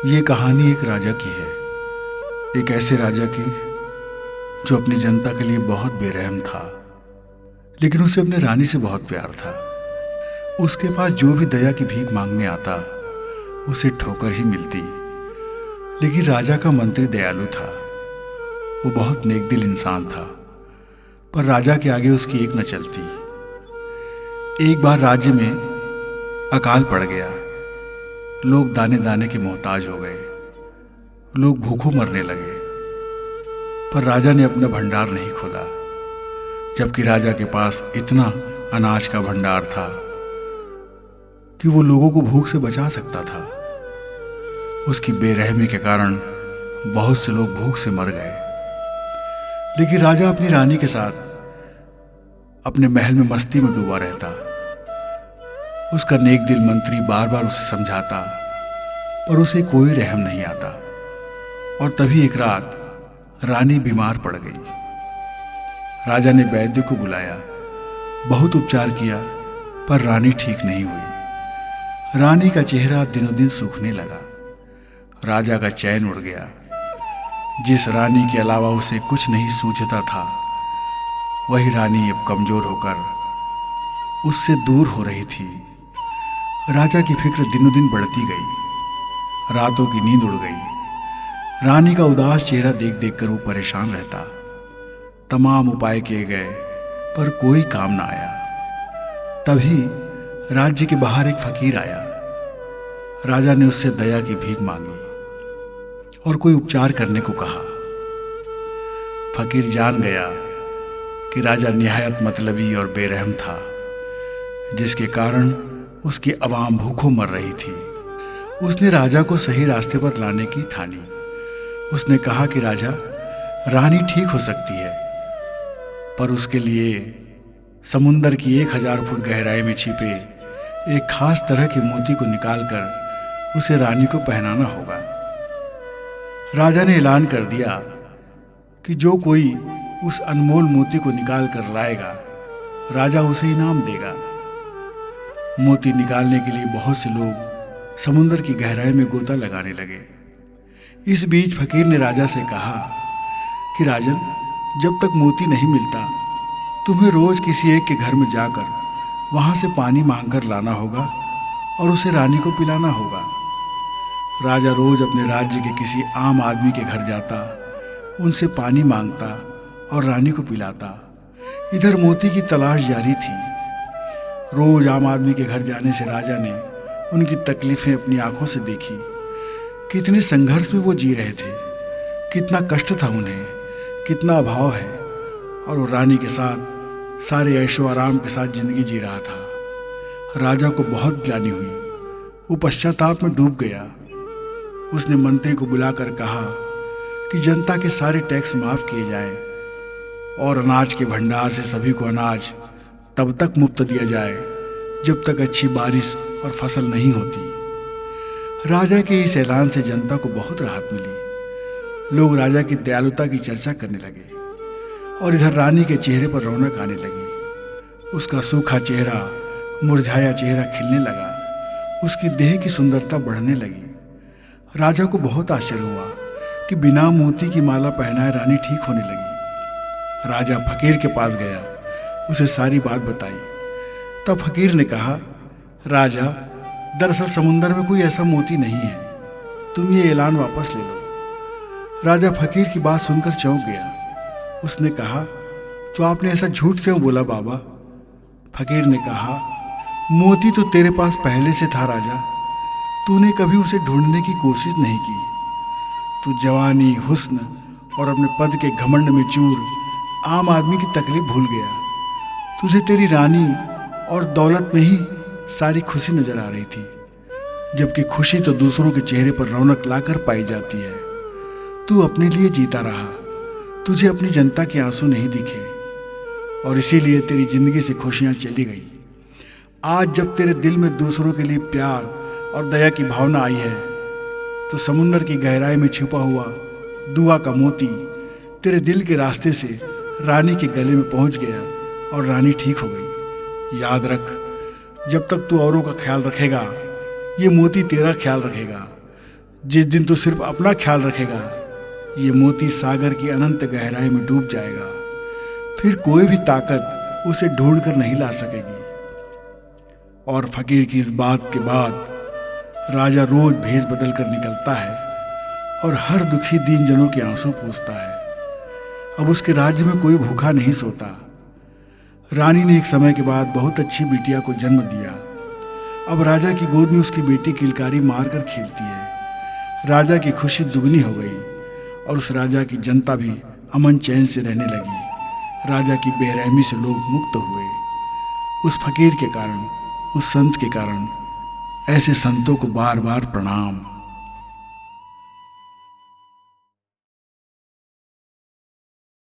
ये कहानी एक राजा की है। एक ऐसे राजा की जो अपनी जनता के लिए बहुत बेरहम था, लेकिन उसे अपने रानी से बहुत प्यार था। उसके पास जो भी दया की भीख मांगने आता उसे ठोकर ही मिलती। लेकिन राजा का मंत्री दयालु था। वो बहुत नेकदिल इंसान था, पर राजा के आगे उसकी एक न चलती। एक बार राज्य में अकाल पड़ गया। लोग दाने दाने के मोहताज हो गए। लोग भूखों मरने लगे। पर राजा ने अपना भंडार नहीं खोला, जबकि राजा के पास इतना अनाज का भंडार था कि वो लोगों को भूख से बचा सकता था। उसकी बेरहमी के कारण बहुत से लोग भूख से मर गए। लेकिन राजा अपनी रानी के साथ अपने महल में मस्ती में डूबा रहता। उसका नेक दिल मंत्री बार बार उसे समझाता, पर उसे कोई रहम नहीं आता। और तभी एक रात रानी बीमार पड़ गई। राजा ने वैद्य को बुलाया, बहुत उपचार किया, पर रानी ठीक नहीं हुई। रानी का चेहरा दिनों दिन सूखने लगा। राजा का चैन उड़ गया। जिस रानी के अलावा उसे कुछ नहीं सूझता था, वही रानी अब कमजोर होकर उससे दूर हो रही थी। राजा की फिक्र दिनों दिन बढ़ती गई। रातों की नींद उड़ गई। रानी का उदास चेहरा देख देख कर वो परेशान रहता। तमाम उपाय किए गए, पर कोई काम ना आया। तभी राज्य के बाहर एक फकीर आया। राजा ने उससे दया की भीख मांगी और कोई उपचार करने को कहा। फकीर जान गया कि राजा निहायत मतलबी और बेरहम था, जिसके कारण उसकी आवाम भूखों मर रही थी। उसने राजा को सही रास्ते पर लाने की ठानी। उसने कहा कि राजा, रानी ठीक हो सकती है, पर उसके लिए समुंदर की 1000 फुट गहराई में छिपे एक खास तरह के मोती को निकालकर उसे रानी को पहनाना होगा। राजा ने ऐलान कर दिया कि जो कोई उस अनमोल मोती को निकाल कर लाएगा, राजा उसे इनाम देगा। मोती निकालने के लिए बहुत से लोग समुंदर की गहराई में गोता लगाने लगे। इस बीच फकीर ने राजा से कहा कि राजन, जब तक मोती नहीं मिलता, तुम्हें रोज किसी एक के घर में जाकर वहां से पानी मांगकर लाना होगा और उसे रानी को पिलाना होगा। राजा रोज अपने राज्य के किसी आम आदमी के घर जाता, उनसे पानी मांगता और रानी को पिलाता। इधर मोती की तलाश जारी थी। रोज आम आदमी के घर जाने से राजा ने उनकी तकलीफें अपनी आंखों से देखी। कितने संघर्ष में वो जी रहे थे, कितना कष्ट था उन्हें, कितना अभाव है। और वो रानी के साथ सारे ऐशो आराम के साथ जिंदगी जी रहा था। राजा को बहुत ग्लानि हुई। वो पश्चाताप में डूब गया। उसने मंत्री को बुलाकर कहा कि जनता के सारे टैक्स माफ किए जाएं और अनाज के भंडार से सभी को अनाज तब तक मुफ्त दिया जाए जब तक अच्छी बारिश और फसल नहीं होती। राजा के इस ऐलान से जनता को बहुत राहत मिली। लोग राजा की दयालुता की चर्चा करने लगे और इधर रानी के चेहरे पर रौनक आने लगी। उसका सूखा चेहरा, मुरझाया चेहरा खिलने लगा। उसकी देह की सुंदरता बढ़ने लगी। राजा को बहुत आश्चर्य हुआ कि बिना मोती की माला पहनाए रानी ठीक होने लगी। राजा फकीर के पास गया, उसे सारी बात बताई। तब फकीर ने कहा, राजा, दरअसल समुंदर में कोई ऐसा मोती नहीं है। तुम ये ऐलान वापस ले लो। राजा फकीर की बात सुनकर चौंक गया। उसने कहा, तो आपने ऐसा झूठ क्यों बोला बाबा? फकीर ने कहा, मोती तो तेरे पास पहले से था राजा। तूने कभी उसे ढूंढने की कोशिश नहीं की। तू जवानी, हुस्न और अपने पद के घमंड में चूर आम आदमी की तकलीफ भूल गया। तुझे तेरी रानी और दौलत में ही सारी खुशी नजर आ रही थी, जबकि खुशी तो दूसरों के चेहरे पर रौनक लाकर पाई जाती है। तू अपने लिए जीता रहा। तुझे अपनी जनता के आंसू नहीं दिखे और इसीलिए तेरी जिंदगी से खुशियां चली गई। आज जब तेरे दिल में दूसरों के लिए प्यार और दया की भावना आई है, तो समुंदर की गहराई में छिपा हुआ दुआ का मोती तेरे दिल के रास्ते से रानी के गले में पहुंच गया और रानी ठीक हो गई। याद रख, जब तक तू औरों का ख्याल रखेगा, ये मोती तेरा ख्याल रखेगा। जिस दिन तू सिर्फ अपना ख्याल रखेगा, ये मोती सागर की अनंत गहराई में डूब जाएगा। फिर कोई भी ताकत उसे ढूंढ कर नहीं ला सकेगी। और फकीर की इस बात के बाद राजा रोज भेष बदल कर निकलता है और हर दुखी दीन जनों के आंसू पोंछता है। अब उसके राज्य में कोई भूखा नहीं सोता। रानी ने एक समय के बाद बहुत अच्छी बिटिया को जन्म दिया। अब राजा की गोद में उसकी बेटी किलकारी मारकर खेलती है। राजा की खुशी दुगनी हो गई और उस राजा की जनता भी अमन चैन से रहने लगी। राजा की बेरहमी से लोग मुक्त हुए। उस फकीर के कारण, उस संत के कारण। ऐसे संतों को बार बार प्रणाम।